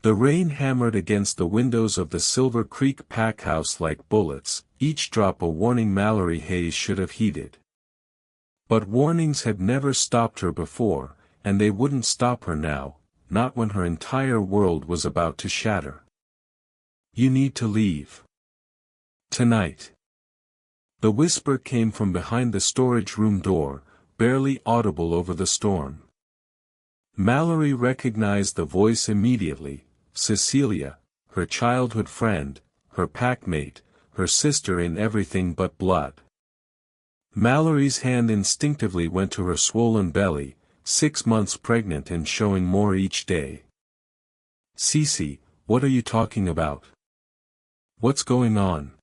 The rain hammered against the windows of the Silver Creek packhouse like bullets, each drop a warning Mallory Hayes should have heeded. But warnings had never stopped her before, and they wouldn't stop her now, not when her entire world was about to shatter. You need to leave. Tonight. The whisper came from behind the storage room door, barely audible over the storm. Mallory recognized the voice immediately. Cecilia, her childhood friend, her packmate, her sister in everything but blood. Mallory's hand instinctively went to her swollen belly, 6 months pregnant and showing more each day. "Cece, what are you talking about? What's going on?"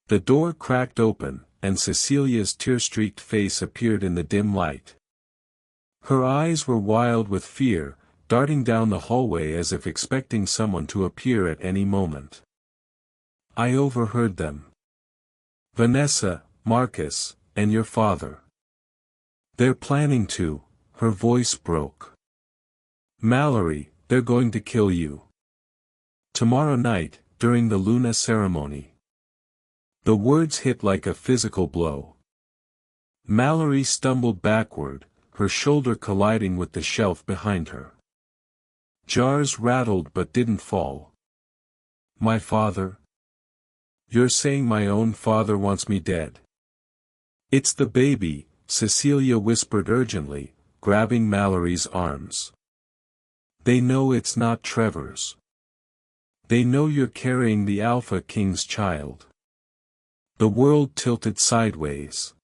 The door cracked open, and Cecilia's tear-streaked face appeared in the dim light. Her eyes were wild with fear, darting down the hallway as if expecting someone to appear at any moment. "I overheard them. Vanessa, Marcus, and your father. They're planning to," her voice broke. "Mallory, they're going to kill you. Tomorrow night, during the Luna ceremony." The words hit like a physical blow. Mallory stumbled backward, her shoulder colliding with the shelf behind her. Jars rattled but didn't fall. "My father? You're saying my own father wants me dead?" "It's the baby," Cecilia whispered urgently, grabbing Mallory's arms. "They know it's not Trevor's. They know you're carrying the Alpha King's child." The world tilted sideways.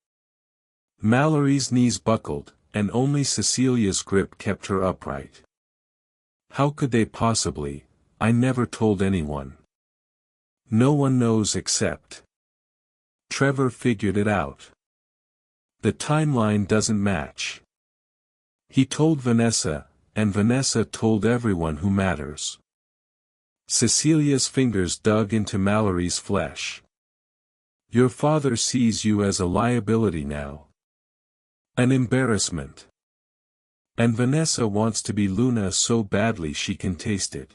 Mallory's knees buckled, and only Cecilia's grip kept her upright. "How could they possibly? I never told anyone. No one knows except. Trevor figured it out. The timeline doesn't match. He told Vanessa, and Vanessa told everyone who matters." Cecilia's fingers dug into Mallory's flesh. "Your father sees you as a liability now. An embarrassment. And Vanessa wants to be Luna so badly she can taste it.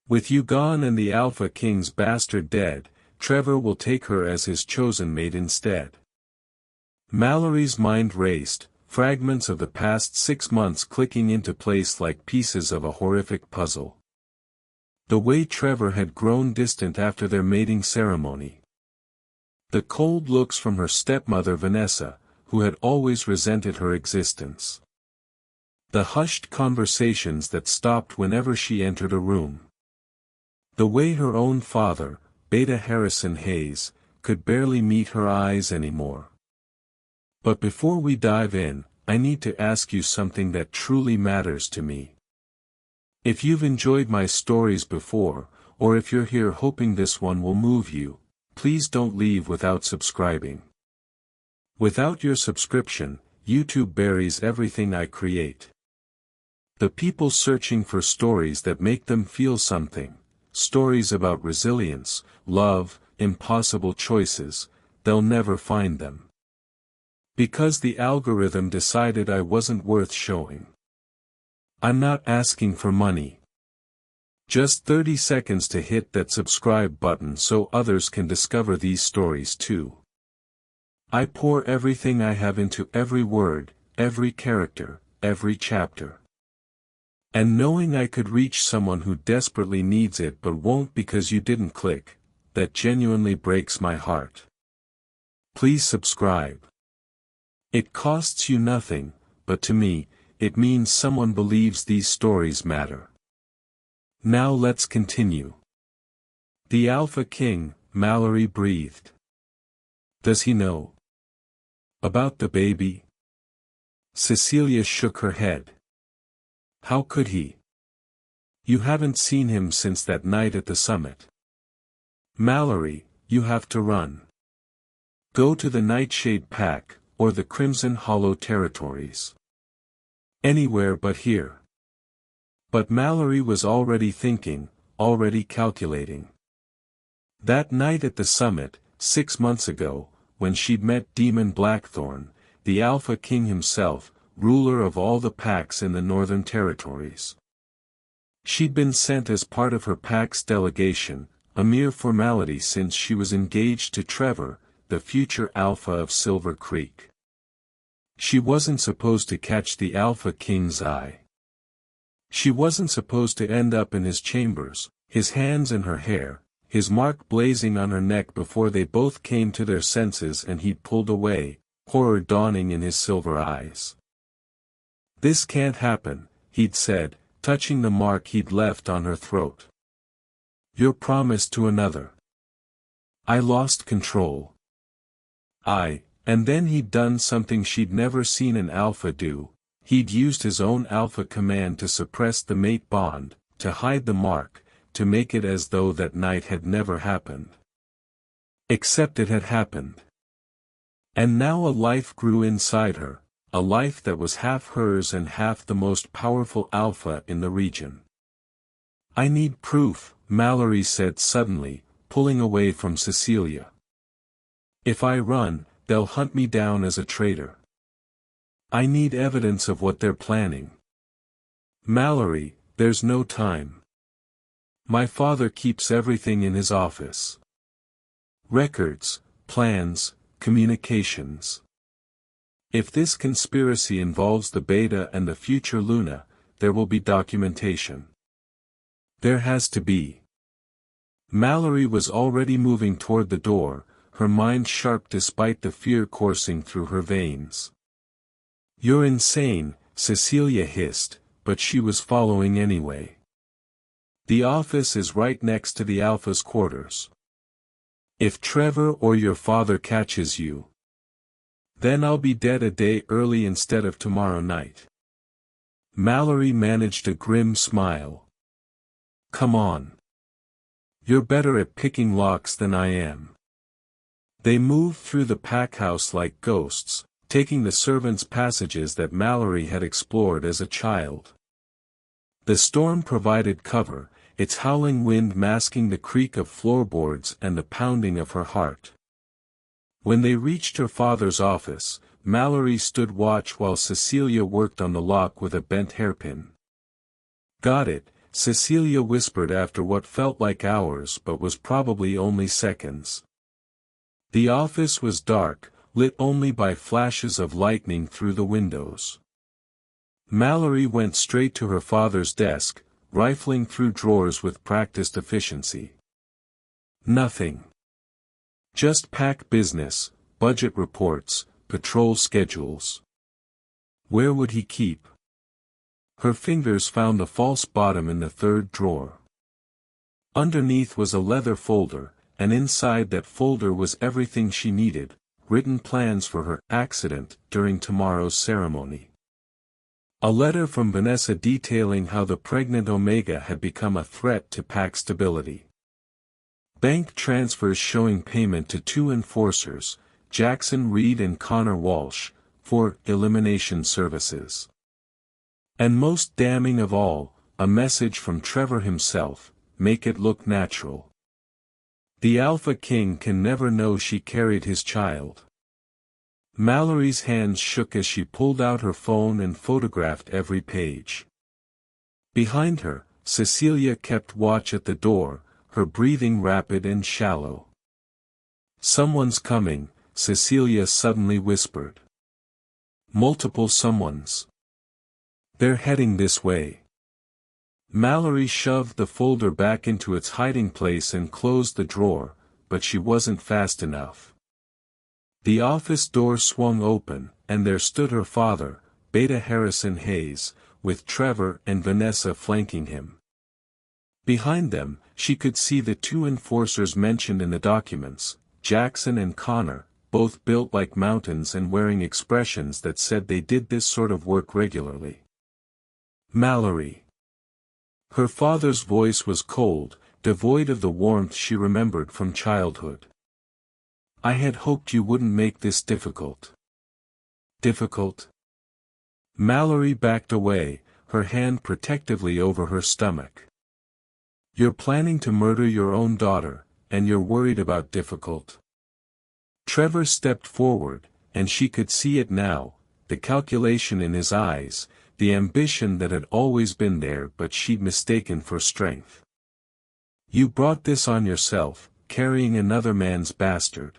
With you gone and the Alpha King's bastard dead, Trevor will take her as his chosen mate instead." Mallory's mind raced, fragments of the past 6 months clicking into place like pieces of a horrific puzzle. The way Trevor had grown distant after their mating ceremony. The cold looks from her stepmother Vanessa, who had always resented her existence. The hushed conversations that stopped whenever she entered a room. The way her own father, Beta Harrison Hayes, could barely meet her eyes anymore. But before we dive in, I need to ask you something that truly matters to me. If you've enjoyed my stories before, or if you're here hoping this one will move you, please don't leave without subscribing. Without your subscription, YouTube buries everything I create. The people searching for stories that make them feel something, stories about resilience, love, impossible choices, they'll never find them. Because the algorithm decided I wasn't worth showing. I'm not asking for money. Just 30 seconds to hit that subscribe button so others can discover these stories too. I pour everything I have into every word, every character, every chapter. And knowing I could reach someone who desperately needs it but won't because you didn't click, that genuinely breaks my heart. Please subscribe. It costs you nothing, but to me, it means someone believes these stories matter. Now let's continue. The Alpha King, Mallory breathed. Does he know about the baby? Cecilia shook her head. How could he? You haven't seen him since that night at the summit. Mallory, you have to run. Go to the Nightshade Pack, or the Crimson Hollow territories. Anywhere but here. But Mallory was already thinking, already calculating. That night at the summit, 6 months ago, when she'd met Demon Blackthorn, the Alpha King himself, ruler of all the packs in the Northern Territories. She'd been sent as part of her pack's delegation, a mere formality since she was engaged to Trevor, the future Alpha of Silver Creek. She wasn't supposed to catch the Alpha King's eye. She wasn't supposed to end up in his chambers, his hands in her hair, his mark blazing on her neck before they both came to their senses and he'd pulled away, horror dawning in his silver eyes. "This can't happen," he'd said, touching the mark he'd left on her throat. "You're promised to another." I lost control. And then he'd done something she'd never seen an Alpha do. He'd used his own Alpha command to suppress the mate bond, to hide the mark, to make it as though that night had never happened. Except it had happened. And now a life grew inside her, a life that was half hers and half the most powerful Alpha in the region. "I need proof," Mallory said suddenly, pulling away from Cecilia. "If I run, they'll hunt me down as a traitor. I need evidence of what they're planning." "Mallory, there's no time. My father keeps everything in his office. Records, plans, communications. If this conspiracy involves the Beta and the future Luna, there will be documentation. There has to be." Mallory was already moving toward the door, her mind sharp despite the fear coursing through her veins. "You're insane," Cecilia hissed, but she was following anyway. "The office is right next to the Alpha's quarters. If Trevor or your father catches you, then I'll be dead a day early instead of tomorrow night." Mallory managed a grim smile. "Come on. You're better at picking locks than I am." They moved through the pack house like ghosts, taking the servants' passages that Mallory had explored as a child. The storm provided cover, its howling wind masking the creak of floorboards and the pounding of her heart. When they reached her father's office, Mallory stood watch while Cecilia worked on the lock with a bent hairpin. "Got it," Cecilia whispered after what felt like hours but was probably only seconds. The office was dark, lit only by flashes of lightning through the windows. Mallory went straight to her father's desk, rifling through drawers with practiced efficiency. Nothing. Just pack business, budget reports, patrol schedules. Where would he keep? Her fingers found a false bottom in the third drawer. Underneath was a leather folder, and inside that folder was everything she needed, written plans for her accident during tomorrow's ceremony. A letter from Vanessa detailing how the pregnant Omega had become a threat to pack stability. Bank transfers showing payment to two enforcers, Jackson Reed and Connor Walsh, for elimination services. And most damning of all, a message from Trevor himself, make it look natural. The Alpha King can never know she carried his child. Mallory's hands shook as she pulled out her phone and photographed every page. Behind her, Cecilia kept watch at the door, her breathing rapid and shallow. "Someone's coming," Cecilia suddenly whispered. "Multiple someones. They're heading this way." Mallory shoved the folder back into its hiding place and closed the drawer, but she wasn't fast enough. The office door swung open, and there stood her father, Beta Harrison Hayes, with Trevor and Vanessa flanking him. Behind them, she could see the two enforcers mentioned in the documents, Jackson and Connor, both built like mountains and wearing expressions that said they did this sort of work regularly. "Mallory." Her father's voice was cold, devoid of the warmth she remembered from childhood. "I had hoped you wouldn't make this difficult." "Difficult?" Mallory backed away, her hand protectively over her stomach. "You're planning to murder your own daughter, and you're worried about difficult?" Trevor stepped forward, and she could see it now, the calculation in his eyes, the ambition that had always been there but she'd mistaken for strength. You brought this on yourself, carrying another man's bastard.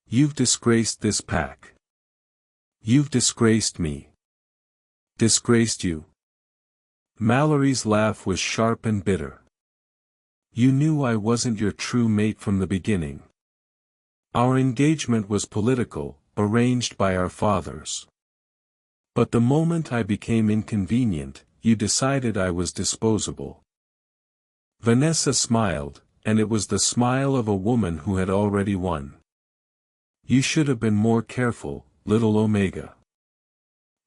You've disgraced this pack. You've disgraced me. Disgraced you. Mallory's laugh was sharp and bitter. You knew I wasn't your true mate from the beginning. Our engagement was political, arranged by our fathers. But the moment I became inconvenient, you decided I was disposable. Vanessa smiled, and it was the smile of a woman who had already won. You should have been more careful, little Omega.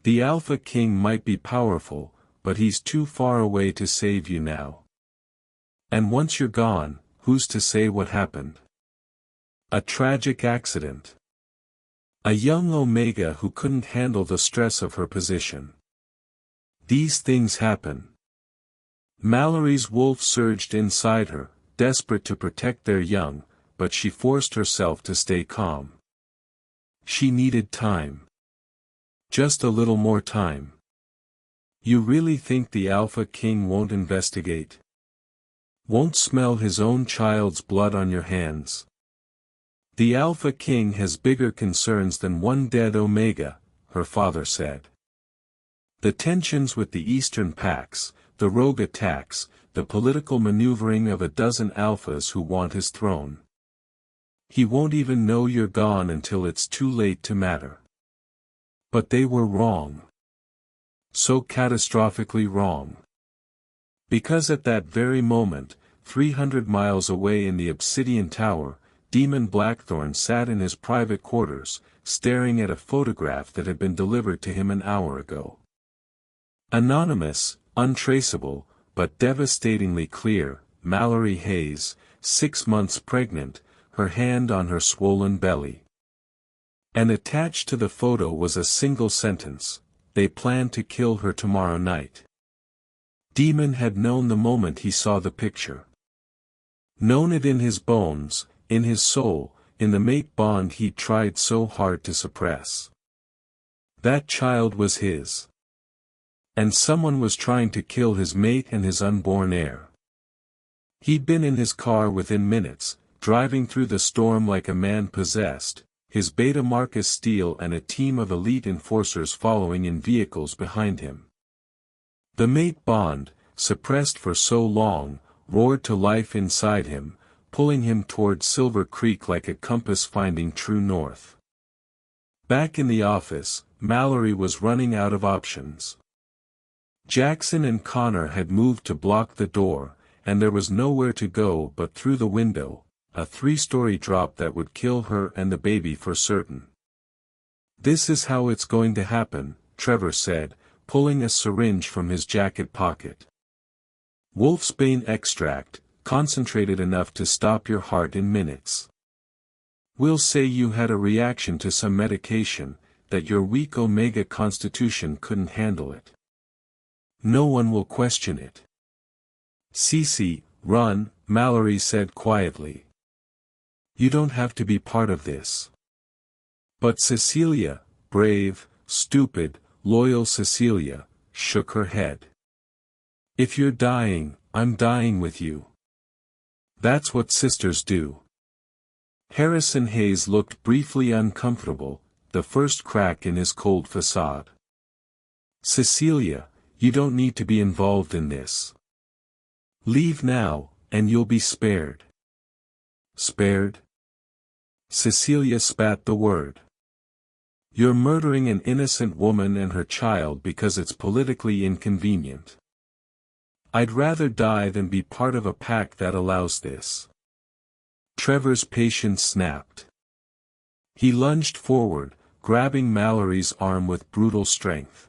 The Alpha King might be powerful, but he's too far away to save you now. And once you're gone, who's to say what happened? A tragic accident. A young Omega who couldn't handle the stress of her position. These things happen. Mallory's wolf surged inside her, desperate to protect their young, but she forced herself to stay calm. She needed time. Just a little more time. You really think the Alpha King won't investigate? Won't smell his own child's blood on your hands? The Alpha King has bigger concerns than one dead Omega, her father said. The tensions with the Eastern packs, the rogue attacks, the political maneuvering of a dozen alphas who want his throne. He won't even know you're gone until it's too late to matter. But they were wrong. So catastrophically wrong. Because at that very moment, 300 miles away in the Obsidian Tower, Demon Blackthorn sat in his private quarters, staring at a photograph that had been delivered to him an hour ago. Anonymous, untraceable, but devastatingly clear, Mallory Hayes, 6 months pregnant, her hand on her swollen belly. And attached to the photo was a single sentence: they plan to kill her tomorrow night. Demon had known the moment he saw the picture. Known it in his bones, in his soul, in the mate bond he'd tried so hard to suppress. That child was his. And someone was trying to kill his mate and his unborn heir. He'd been in his car within minutes, driving through the storm like a man possessed, his Beta Marcus Steel and a team of elite enforcers following in vehicles behind him. The mate bond, suppressed for so long, roared to life inside him, pulling him toward Silver Creek like a compass finding true north. Back in the office, Mallory was running out of options. Jackson and Connor had moved to block the door, and there was nowhere to go but through the window, a 3-story drop that would kill her and the baby for certain. This is how it's going to happen, Trevor said, pulling a syringe from his jacket pocket. Wolfsbane extract, concentrated enough to stop your heart in minutes. We'll say you had a reaction to some medication, that your weak Omega constitution couldn't handle it. No one will question it. Cece, run, Mallory said quietly. You don't have to be part of this. But Cecilia, brave, stupid, loyal Cecilia, shook her head. If you're dying, I'm dying with you. That's what sisters do. Harrison Hayes looked briefly uncomfortable, the first crack in his cold facade. Cecilia, you don't need to be involved in this. Leave now, and you'll be spared. Spared? Cecilia spat the word. You're murdering an innocent woman and her child because it's politically inconvenient. I'd rather die than be part of a pack that allows this. Trevor's patience snapped. He lunged forward, grabbing Mallory's arm with brutal strength.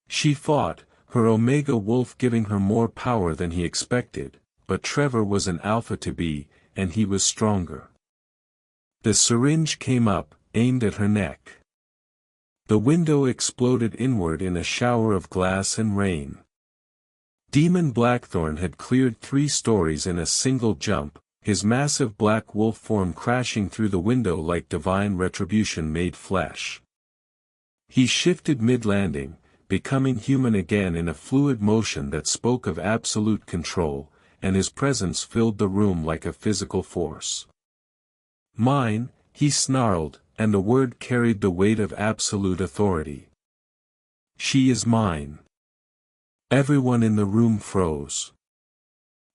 She fought, her Omega Wolf giving her more power than he expected, but Trevor was an alpha to be, and he was stronger. The syringe came up, aimed at her neck. The window exploded inward in a shower of glass and rain. Demon Blackthorn had cleared 3 stories in a single jump, his massive black wolf form crashing through the window like divine retribution made flesh. He shifted mid-landing, becoming human again in a fluid motion that spoke of absolute control, and his presence filled the room like a physical force. "Mine," he snarled, and the word carried the weight of absolute authority. "She is mine." Everyone in the room froze.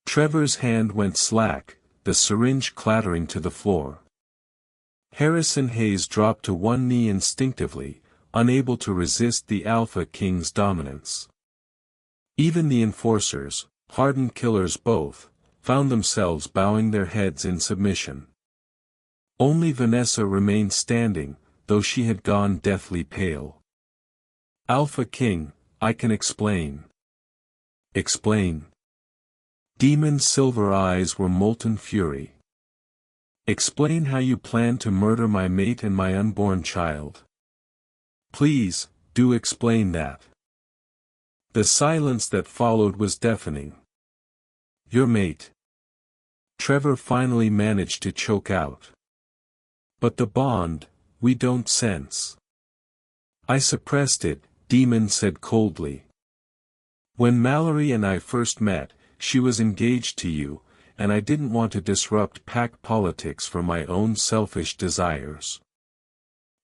Trevor's hand went slack, the syringe clattering to the floor. Harrison Hayes dropped to one knee instinctively, unable to resist the Alpha King's dominance. Even the enforcers, hardened killers both, found themselves bowing their heads in submission. Only Vanessa remained standing, though she had gone deathly pale. "Alpha King, I can explain." "Explain." Demon's silver eyes were molten fury. "Explain how you plan to murder my mate and my unborn child. Please, do explain that." The silence that followed was deafening. "Your mate." Trevor finally managed to choke out. "But the bond, we don't sense." "I suppressed it," Demon said coldly. "When Mallory and I first met, she was engaged to you, and I didn't want to disrupt pack politics for my own selfish desires.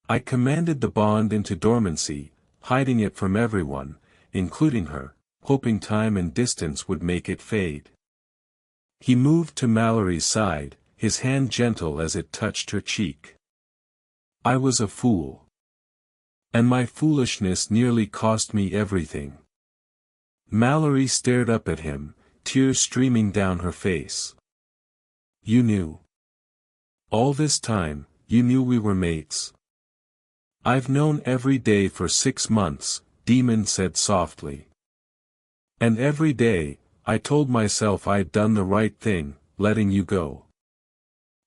I commanded the bond into dormancy, hiding it from everyone, including her, hoping time and distance would make it fade." He moved to Mallory's side, his hand gentle as it touched her cheek. "I was a fool. And my foolishness nearly cost me everything." Mallory stared up at him, tears streaming down her face. "You knew. All this time, you knew we were mates." "I've known every day for 6 months," Demon said softly. "And every day, I told myself I'd done the right thing, letting you go.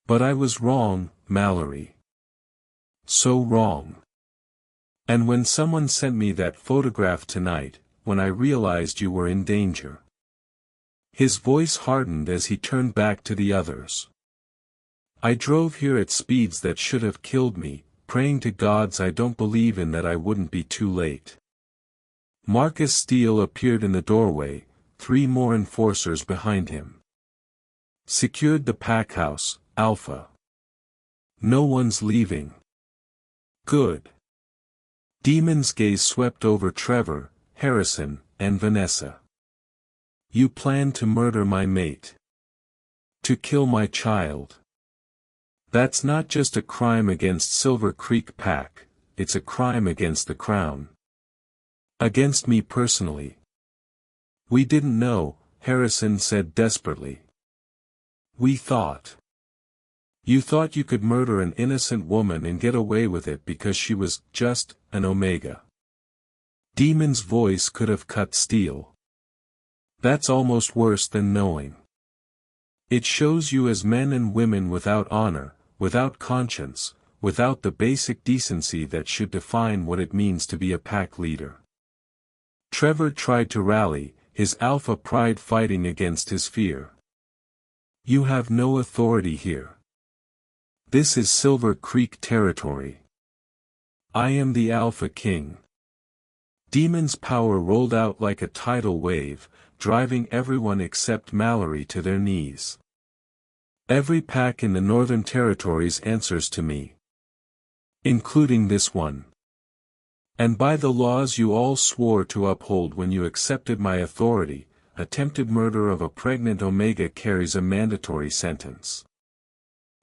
But I was wrong, Mallory. So wrong. And when someone sent me that photograph tonight, when I realized you were in danger." His voice hardened as he turned back to the others. "I drove here at speeds that should have killed me, praying to gods I don't believe in that I wouldn't be too late." Marcus Steele appeared in the doorway, 3 more enforcers behind him. "Secured the pack house, Alpha. No one's leaving." "Good." Demon's gaze swept over Trevor, Harrison, and Vanessa. "You plan to murder my mate. To kill my child. That's not just a crime against Silver Creek Pack, it's a crime against the Crown. Against me personally." "We didn't know," Harrison said desperately. "We thought. You thought you could murder an innocent woman and get away with it because she was just an Omega." Demon's voice could have cut steel. "That's almost worse than knowing. It shows you as men and women without honor, without conscience, without the basic decency that should define what it means to be a pack leader." Trevor tried to rally, his alpha pride fighting against his fear. "You have no authority here. This is Silver Creek territory. I am the Alpha King." Demon's power rolled out like a tidal wave, driving everyone except Mallory to their knees. "Every pack in the Northern Territories answers to me. Including this one. And by the laws you all swore to uphold when you accepted my authority, attempted murder of a pregnant Omega carries a mandatory sentence."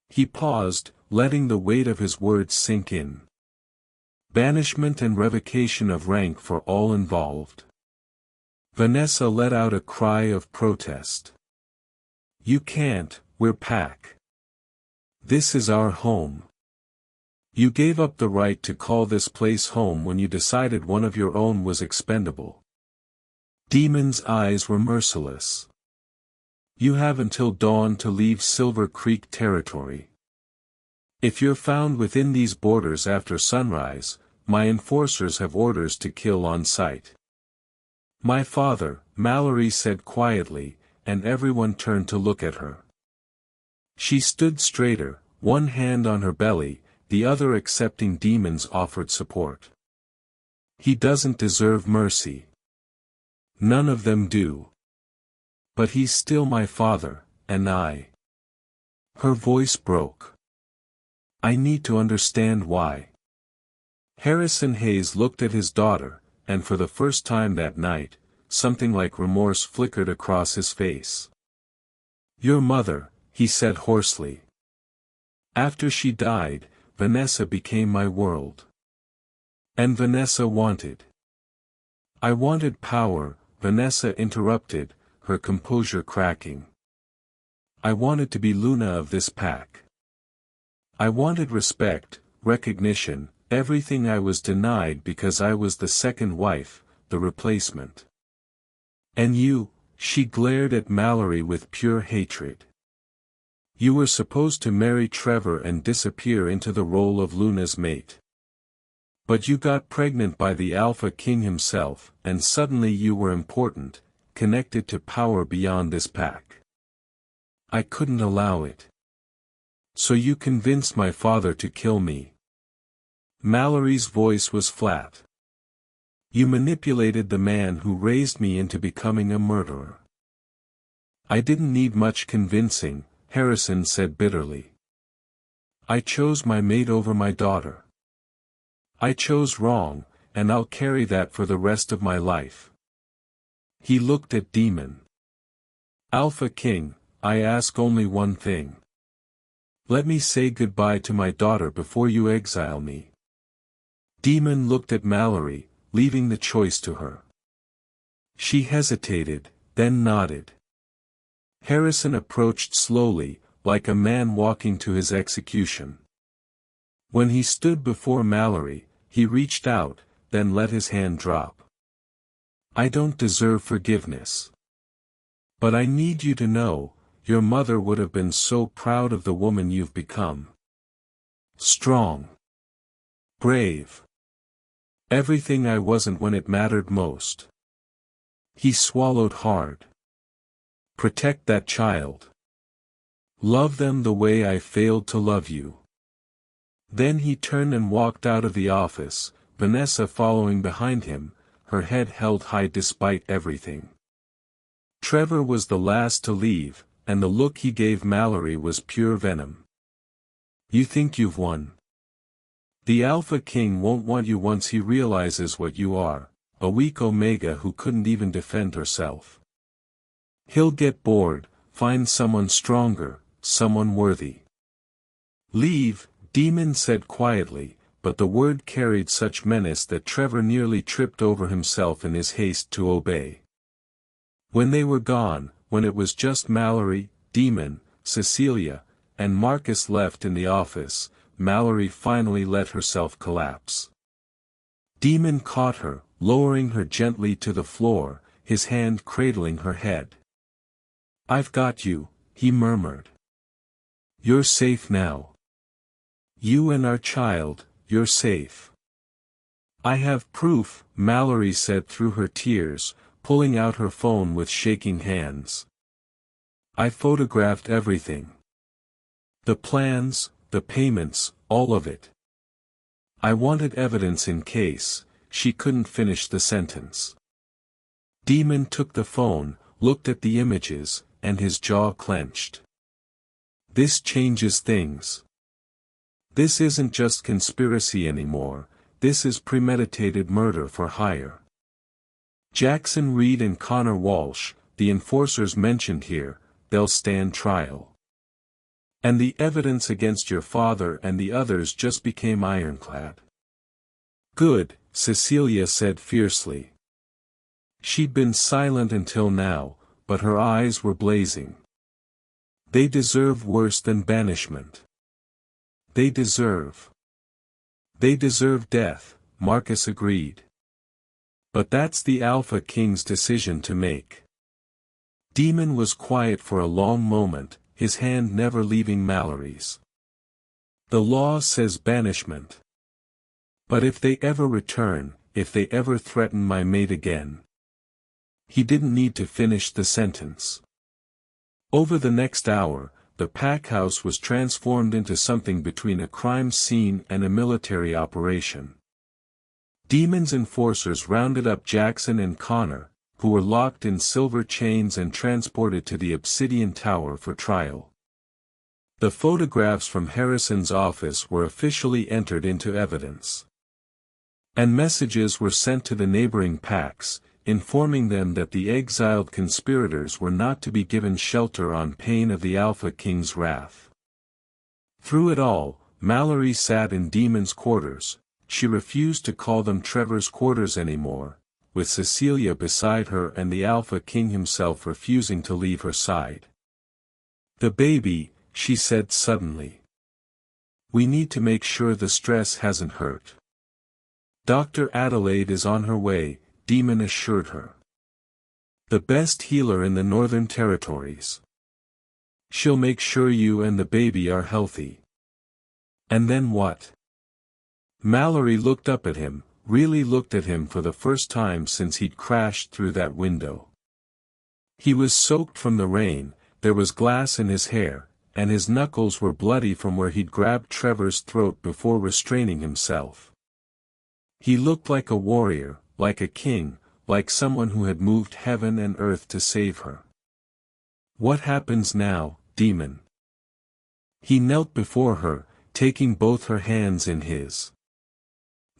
He paused, letting the weight of his words sink in. "Banishment and revocation of rank for all involved." Vanessa let out a cry of protest. "You can't, we're pack. This is our home. You gave up the right to call this place home when you decided one of your own was expendable." Demon's eyes were merciless. "You have until dawn to leave Silver Creek territory. If you're found within these borders after sunrise, my enforcers have orders to kill on sight." "My father," Mallory said quietly, and everyone turned to look at her. She stood straighter, one hand on her belly, the other accepting Demon's offered support. He doesn't deserve mercy. None of them do. But he's still my father, and I. Her voice broke. I need to understand why. Harrison Hayes looked at his daughter, and for the first time that night, something like remorse flickered across his face. Your mother, he said hoarsely. After she died, Vanessa became my world. And Vanessa wanted. I wanted power, Vanessa interrupted, her composure cracking. I wanted to be Luna of this pack. I wanted respect, recognition, everything I was denied because I was the second wife, the replacement. And you, she glared at Mallory with pure hatred. You were supposed to marry Trevor and disappear into the role of Luna's mate. But you got pregnant by the Alpha King himself, and suddenly you were important, connected to power beyond this pack. I couldn't allow it. So you convinced my father to kill me. Mallory's voice was flat. You manipulated the man who raised me into becoming a murderer. I didn't need much convincing, Harrison said bitterly. I chose my mate over my daughter. I chose wrong, and I'll carry that for the rest of my life. He looked at Demon. Alpha King, I ask only one thing. Let me say goodbye to my daughter before you exile me. Demon looked at Mallory, leaving the choice to her. She hesitated, then nodded. Harrison approached slowly, like a man walking to his execution. When he stood before Mallory, he reached out, then let his hand drop. I don't deserve forgiveness. But I need you to know, your mother would have been so proud of the woman you've become. Strong. Brave. Everything I wasn't when it mattered most. He swallowed hard. Protect that child. Love them the way I failed to love you. Then he turned and walked out of the office, Vanessa following behind him, her head held high despite everything. Trevor was the last to leave, and the look he gave Mallory was pure venom. You think you've won? The Alpha King won't want you once he realizes what you are, a weak Omega who couldn't even defend herself. He'll get bored, find someone stronger, someone worthy. Leave, Demon said quietly, but the word carried such menace that Trevor nearly tripped over himself in his haste to obey. When they were gone, when it was just Mallory, Demon, Cecilia, and Marcus left in the office, Mallory finally let herself collapse. Demon caught her, lowering her gently to the floor, his hand cradling her head. I've got you, he murmured. You're safe now. You and our child, you're safe. I have proof, Mallory said through her tears, pulling out her phone with shaking hands. I photographed everything. The plans, the payments, all of it. I wanted evidence in case, she couldn't finish the sentence. Demon took the phone, looked at the images, and his jaw clenched. This changes things. This isn't just conspiracy anymore, this is premeditated murder for hire. Jackson Reed and Connor Walsh, the enforcers mentioned here, they'll stand trial. And the evidence against your father and the others just became ironclad. Good, Cecilia said fiercely. She'd been silent until now, but her eyes were blazing. They deserve worse than banishment. They deserve death, Marcus agreed. But that's the Alpha King's decision to make. Demon was quiet for a long moment, his hand never leaving Mallory's. The law says banishment. But if they ever return, if they ever threaten my mate again. He didn't need to finish the sentence. Over the next hour, the pack house was transformed into something between a crime scene and a military operation. Demon's enforcers rounded up Jackson and Connor, who were locked in silver chains and transported to the Obsidian Tower for trial. The photographs from Harrison's office were officially entered into evidence. And messages were sent to the neighboring packs, informing them that the exiled conspirators were not to be given shelter on pain of the Alpha King's wrath. Through it all, Mallory sat in Demon's quarters. She refused to call them Trevor's quarters anymore, with Cecilia beside her and the Alpha King himself refusing to leave her side. "The baby," she said suddenly. "We need to make sure the stress hasn't hurt." "Dr. Adelaide is on her way," Demon assured her. "The best healer in the Northern Territories. She'll make sure you and the baby are healthy." "And then what?" Mallory looked up at him, really looked at him for the first time since he'd crashed through that window. He was soaked from the rain, there was glass in his hair, and his knuckles were bloody from where he'd grabbed Trevor's throat before restraining himself. He looked like a warrior, like a king, like someone who had moved heaven and earth to save her. "What happens now, Demon?" He knelt before her, taking both her hands in his.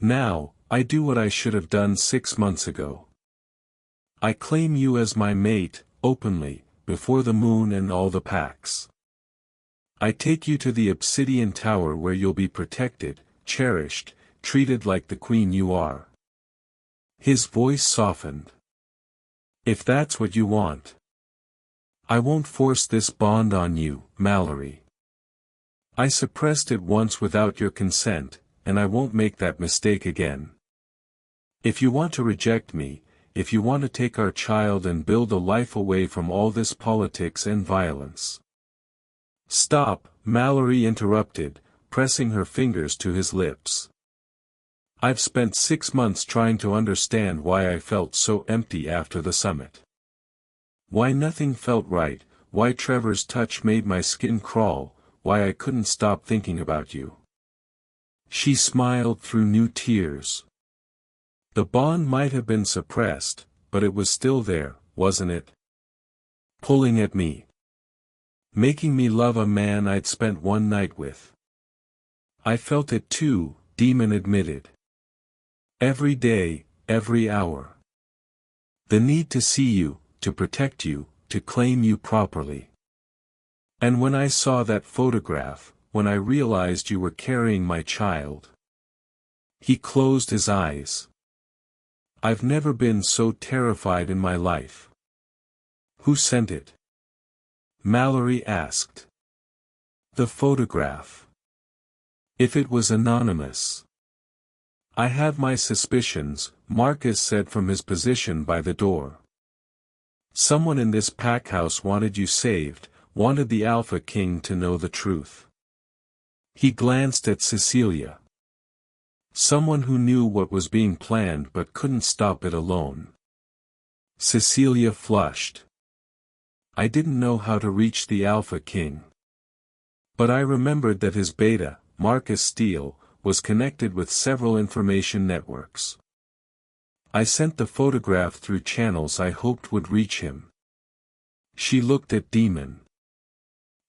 "Now, I do what I should have done 6 months ago. I claim you as my mate, openly, before the moon and all the packs. I take you to the Obsidian Tower where you'll be protected, cherished, treated like the queen you are." His voice softened. "If that's what you want. I won't force this bond on you, Mallory. I suppressed it once without your consent, and I won't make that mistake again. If you want to reject me, if you want to take our child and build a life away from all this politics and violence." "Stop," Mallory interrupted, pressing her fingers to his lips. "I've spent 6 months trying to understand why I felt so empty after the summit. Why nothing felt right, why Trevor's touch made my skin crawl, why I couldn't stop thinking about you." She smiled through new tears. "The bond might have been suppressed, but it was still there, wasn't it? Pulling at me. Making me love a man I'd spent one night with." "I felt it too," Demon admitted. "Every day, every hour. The need to see you, to protect you, to claim you properly. And when I saw that photograph, when I realized you were carrying my child." He closed his eyes. "I've never been so terrified in my life." "Who sent it?" Mallory asked. "The photograph. If it was anonymous." "I have my suspicions," Marcus said from his position by the door. "Someone in this pack house wanted you saved, wanted the Alpha King to know the truth." He glanced at Cecilia. "Someone who knew what was being planned but couldn't stop it alone." Cecilia flushed. "I didn't know how to reach the Alpha King. But I remembered that his beta, Marcus Steele, was connected with several information networks. I sent the photograph through channels I hoped would reach him." She looked at Demon.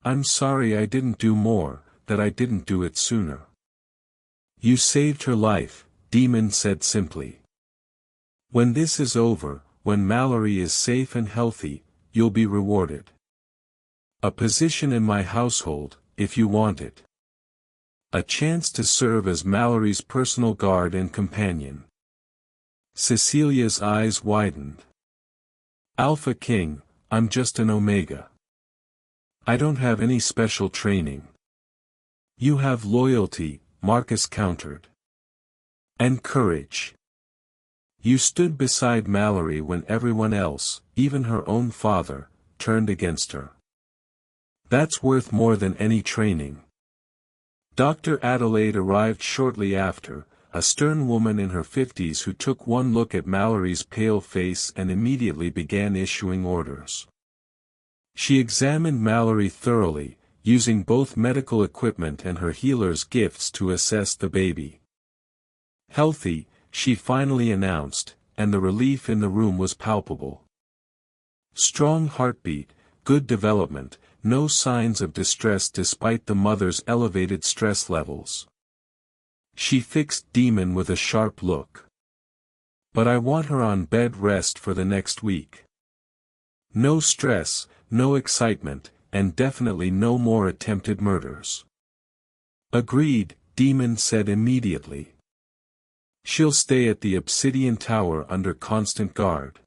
"I'm sorry I didn't do more, that I didn't do it sooner." "You saved her life," Demon said simply. "When this is over, when Mallory is safe and healthy, you'll be rewarded. A position in my household, if you want it. A chance to serve as Mallory's personal guard and companion." Cecilia's eyes widened. "Alpha King, I'm just an Omega. I don't have any special training." "You have loyalty," Marcus countered. "And courage. You stood beside Mallory when everyone else, even her own father, turned against her. That's worth more than any training." Dr. Adelaide arrived shortly after, a stern woman in her 50s who took one look at Mallory's pale face and immediately began issuing orders. She examined Mallory thoroughly, using both medical equipment and her healer's gifts to assess the baby. "Healthy," she finally announced, and the relief in the room was palpable. Strong heartbeat, good development, no signs of distress despite the mother's elevated stress levels. She fixed Demon with a sharp look. But I want her on bed rest for the next week. No stress, no excitement, and definitely no more attempted murders. Agreed, Demon said immediately. She'll stay at the Obsidian Tower under constant guard.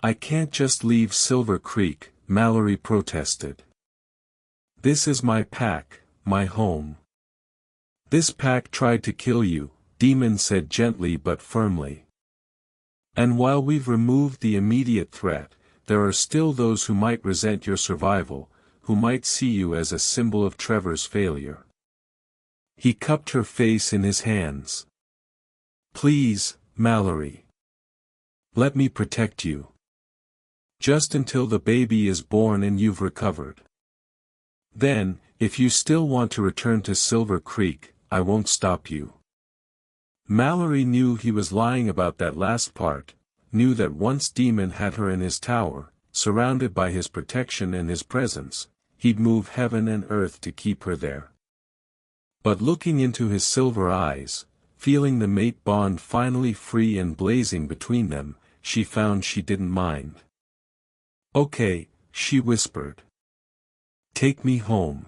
I can't just leave Silver Creek, Mallory protested. This is my pack, my home. This pack tried to kill you, Demon said gently but firmly. And while we've removed the immediate threat, there are still those who might resent your survival, who might see you as a symbol of Trevor's failure. He cupped her face in his hands. Please, Mallory. Let me protect you. Just until the baby is born and you've recovered. Then, if you still want to return to Silver Creek, I won't stop you. Mallory knew he was lying about that last part, knew that once Demon had her in his tower, surrounded by his protection and his presence, he'd move heaven and earth to keep her there. But looking into his silver eyes, feeling the mate bond finally free and blazing between them, she found she didn't mind. Okay, she whispered. Take me home.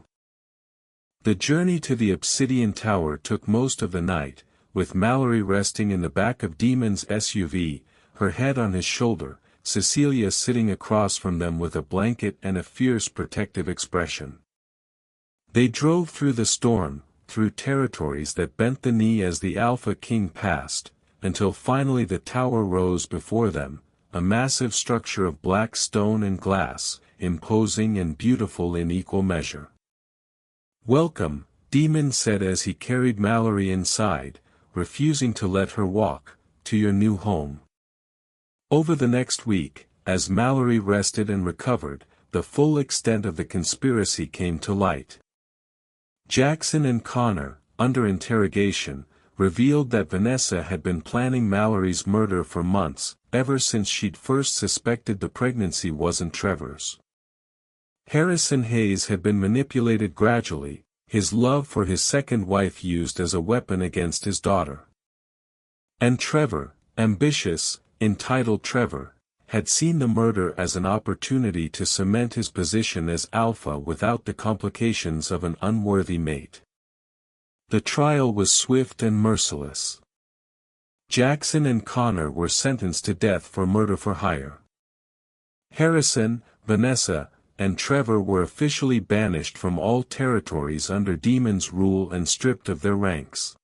The journey to the Obsidian Tower took most of the night, with Mallory resting in the back of Demon's SUV, her head on his shoulder, Cecilia sitting across from them with a blanket and a fierce protective expression. They drove through the storm, through territories that bent the knee as the Alpha King passed, until finally the tower rose before them, a massive structure of black stone and glass, imposing and beautiful in equal measure. Welcome, Demon said as he carried Mallory inside, refusing to let her walk, to your new home. Over the next week, as Mallory rested and recovered, the full extent of the conspiracy came to light. Jackson and Connor, under interrogation, revealed that Vanessa had been planning Mallory's murder for months, ever since she'd first suspected the pregnancy wasn't Trevor's. Harrison Hayes had been manipulated gradually, his love for his second wife used as a weapon against his daughter. And Trevor, ambitious, entitled Trevor, had seen the murder as an opportunity to cement his position as alpha without the complications of an unworthy mate. The trial was swift and merciless. Jackson and Connor were sentenced to death for murder for hire. Harrison, Vanessa, and Trevor were officially banished from all territories under Demon's rule and stripped of their ranks.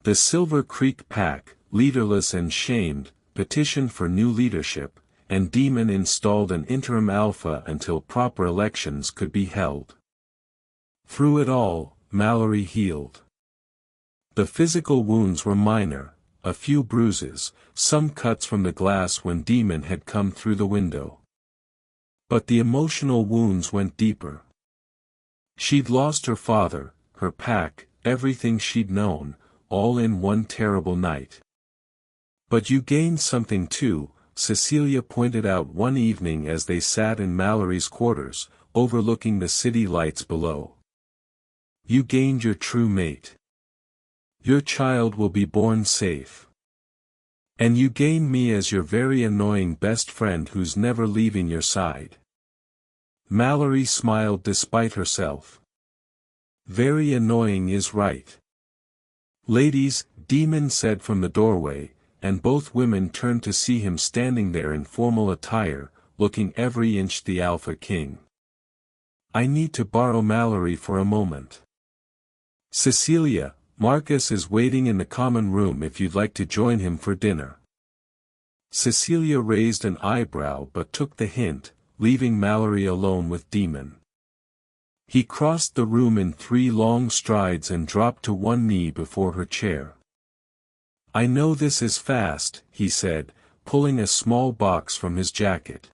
The Silver Creek Pack, leaderless and shamed, petitioned for new leadership, and Demon installed an interim alpha until proper elections could be held. Through it all, Mallory healed. The physical wounds were minor, a few bruises, some cuts from the glass when Demon had come through the window. But the emotional wounds went deeper. She'd lost her father, her pack, everything she'd known, all in one terrible night. But you gained something too, Cecilia pointed out one evening as they sat in Mallory's quarters, overlooking the city lights below. You gained your true mate. Your child will be born safe. And you gained me as your very annoying best friend who's never leaving your side. Mallory smiled despite herself. Very annoying is right. Ladies, Demon said from the doorway, and both women turned to see him standing there in formal attire, looking every inch the Alpha King. I need to borrow Mallory for a moment. Cecilia, Marcus is waiting in the common room if you'd like to join him for dinner. Cecilia raised an eyebrow but took the hint, leaving Mallory alone with Demon. He crossed the room in 3 long strides and dropped to one knee before her chair. I know this is fast, he said, pulling a small box from his jacket.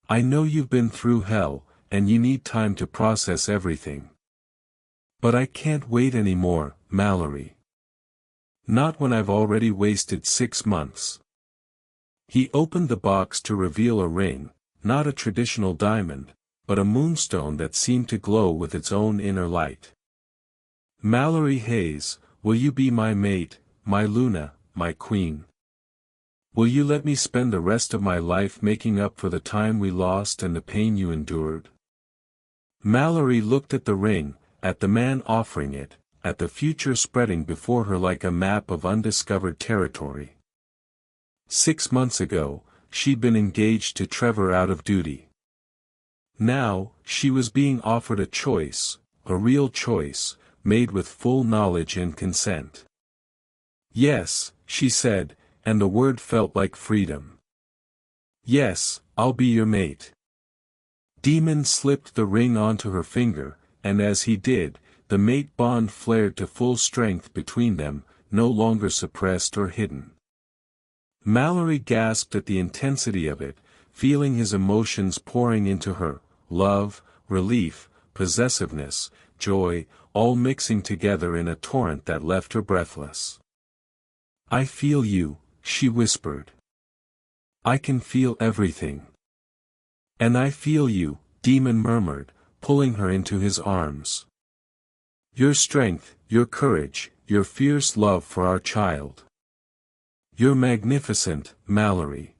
I know you've been through hell, and you need time to process everything. But I can't wait anymore, Mallory. Not when I've already wasted 6 months. He opened the box to reveal a ring, not a traditional diamond, but a moonstone that seemed to glow with its own inner light. Mallory Hayes, will you be my mate, my Luna, my queen? Will you let me spend the rest of my life making up for the time we lost and the pain you endured? Mallory looked at the ring, at the man offering it, at the future spreading before her like a map of undiscovered territory. 6 months ago, she'd been engaged to Trevor out of duty. Now, she was being offered a choice, a real choice, made with full knowledge and consent. Yes, she said, and the word felt like freedom. Yes, I'll be your mate. Demon slipped the ring onto her finger, and as he did, the mate bond flared to full strength between them, no longer suppressed or hidden. Mallory gasped at the intensity of it, feeling his emotions pouring into her, love, relief, possessiveness, joy, all mixing together in a torrent that left her breathless. I feel you, she whispered. I can feel everything. And I feel you, Demon murmured, pulling her into his arms. Your strength, your courage, your fierce love for our child. You're magnificent, Mallory.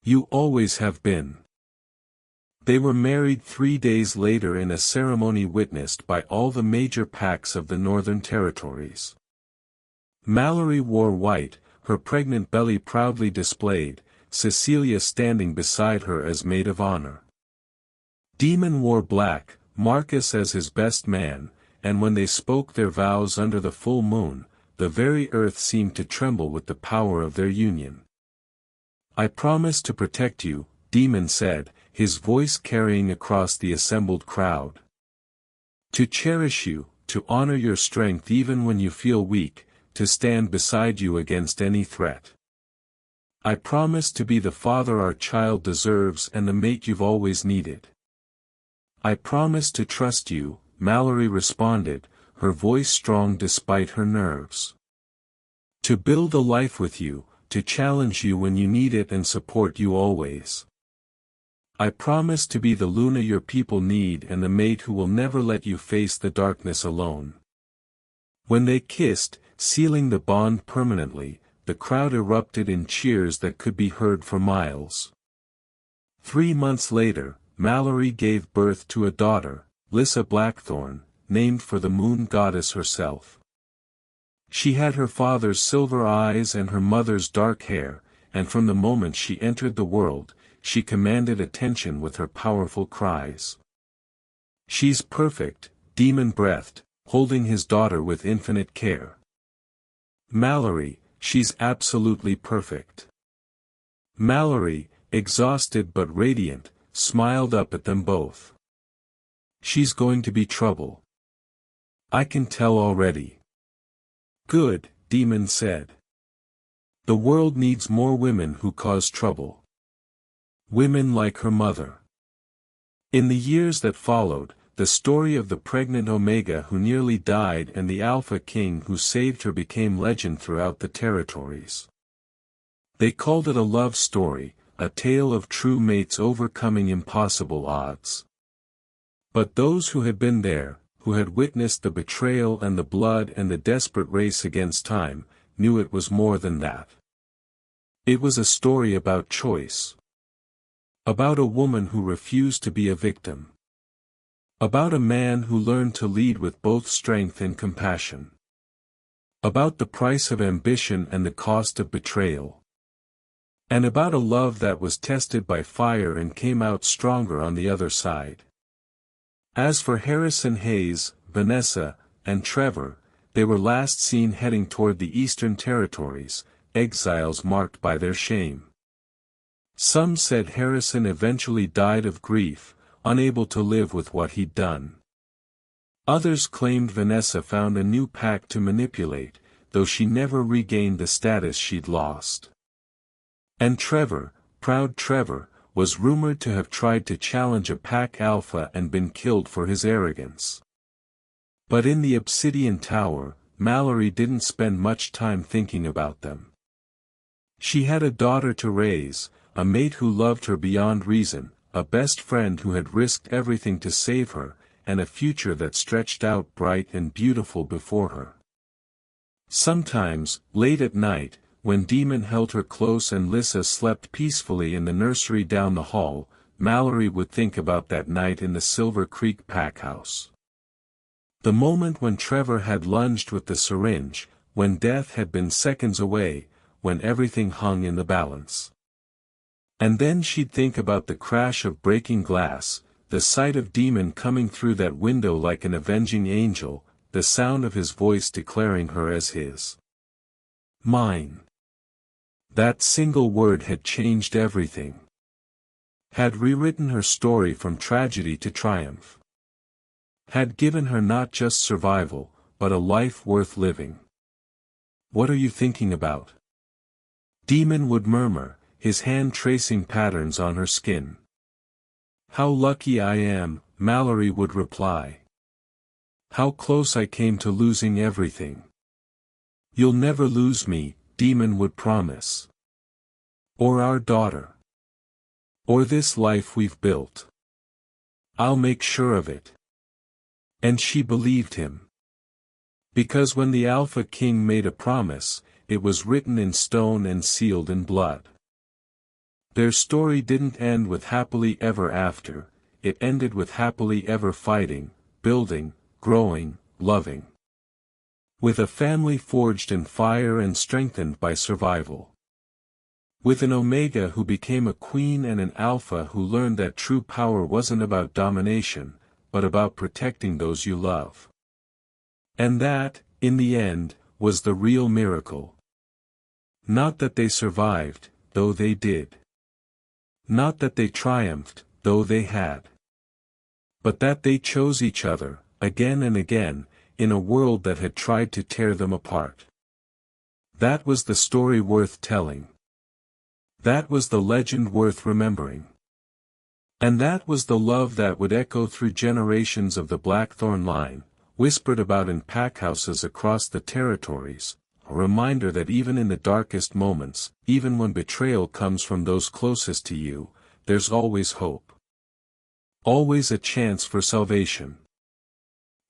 You always have been. They were married 3 days later in a ceremony witnessed by all the major packs of the Northern Territories. Mallory wore white, her pregnant belly proudly displayed, Cecilia standing beside her as maid of honor. Demon wore black, Marcus as his best man, and when they spoke their vows under the full moon, the very earth seemed to tremble with the power of their union. I promise to protect you, Demon said, his voice carrying across the assembled crowd. To cherish you, to honor your strength even when you feel weak, to stand beside you against any threat. I promise to be the father our child deserves and the mate you've always needed. I promise to trust you, Mallory responded, her voice strong despite her nerves. To build a life with you, to challenge you when you need it and support you always. I promise to be the Luna your people need and the mate who will never let you face the darkness alone. When they kissed, sealing the bond permanently, the crowd erupted in cheers that could be heard for miles. 3 months later, Mallory gave birth to a daughter, Lissa Blackthorn, named for the moon goddess herself. She had her father's silver eyes and her mother's dark hair, and from the moment she entered the world, she commanded attention with her powerful cries. She's perfect, Demon breathed, holding his daughter with infinite care. Mallory, she's absolutely perfect. Mallory, exhausted but radiant, smiled up at them both. She's going to be trouble. I can tell already. Good, Demon said. The world needs more women who cause trouble. Women like her mother. In the years that followed, the story of the pregnant Omega who nearly died and the Alpha King who saved her became legend throughout the territories. They called it a love story, a tale of true mates overcoming impossible odds. But those who had been there, who had witnessed the betrayal and the blood and the desperate race against time, knew it was more than that. It was a story about choice. About a woman who refused to be a victim. About a man who learned to lead with both strength and compassion. About the price of ambition and the cost of betrayal. And about a love that was tested by fire and came out stronger on the other side. As for Harrison Hayes, Vanessa, and Trevor, they were last seen heading toward the Eastern Territories, exiles marked by their shame. Some said Harrison eventually died of grief, unable to live with what he'd done. Others claimed Vanessa found a new pack to manipulate, though she never regained the status she'd lost. And Trevor, proud Trevor, was rumored to have tried to challenge a pack alpha and been killed for his arrogance. But in the Obsidian Tower, Mallory didn't spend much time thinking about them. She had a daughter to raise, a mate who loved her beyond reason, a best friend who had risked everything to save her, and a future that stretched out bright and beautiful before her. Sometimes, late at night, when Demon held her close and Lissa slept peacefully in the nursery down the hall, Mallory would think about that night in the Silver Creek pack house. The moment when Trevor had lunged with the syringe, when death had been seconds away, when everything hung in the balance. And then she'd think about the crash of breaking glass, the sight of Demon coming through that window like an avenging angel, the sound of his voice declaring her as his. Mine. That single word had changed everything. Had rewritten her story from tragedy to triumph. Had given her not just survival, but a life worth living. What are you thinking about? Demon would murmur, his hand tracing patterns on her skin. How lucky I am, Mallory would reply. How close I came to losing everything. You'll never lose me, Demon would promise. Or our daughter. Or this life we've built. I'll make sure of it. And she believed him. Because when the Alpha King made a promise, it was written in stone and sealed in blood. Their story didn't end with happily ever after, it ended with happily ever fighting, building, growing, loving. With a family forged in fire and strengthened by survival. With an Omega who became a queen and an Alpha who learned that true power wasn't about domination, but about protecting those you love. And that, in the end, was the real miracle. Not that they survived, though they did. Not that they triumphed, though they had. But that they chose each other, again and again, in a world that had tried to tear them apart. That was the story worth telling. That was the legend worth remembering. And that was the love that would echo through generations of the Blackthorn line, whispered about in packhouses across the territories, a reminder that even in the darkest moments, even when betrayal comes from those closest to you, there's always hope. Always a chance for salvation.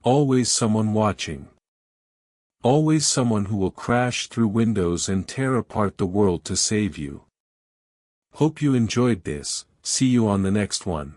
Always someone watching. Always someone who will crash through windows and tear apart the world to save you. Hope you enjoyed this, see you on the next one.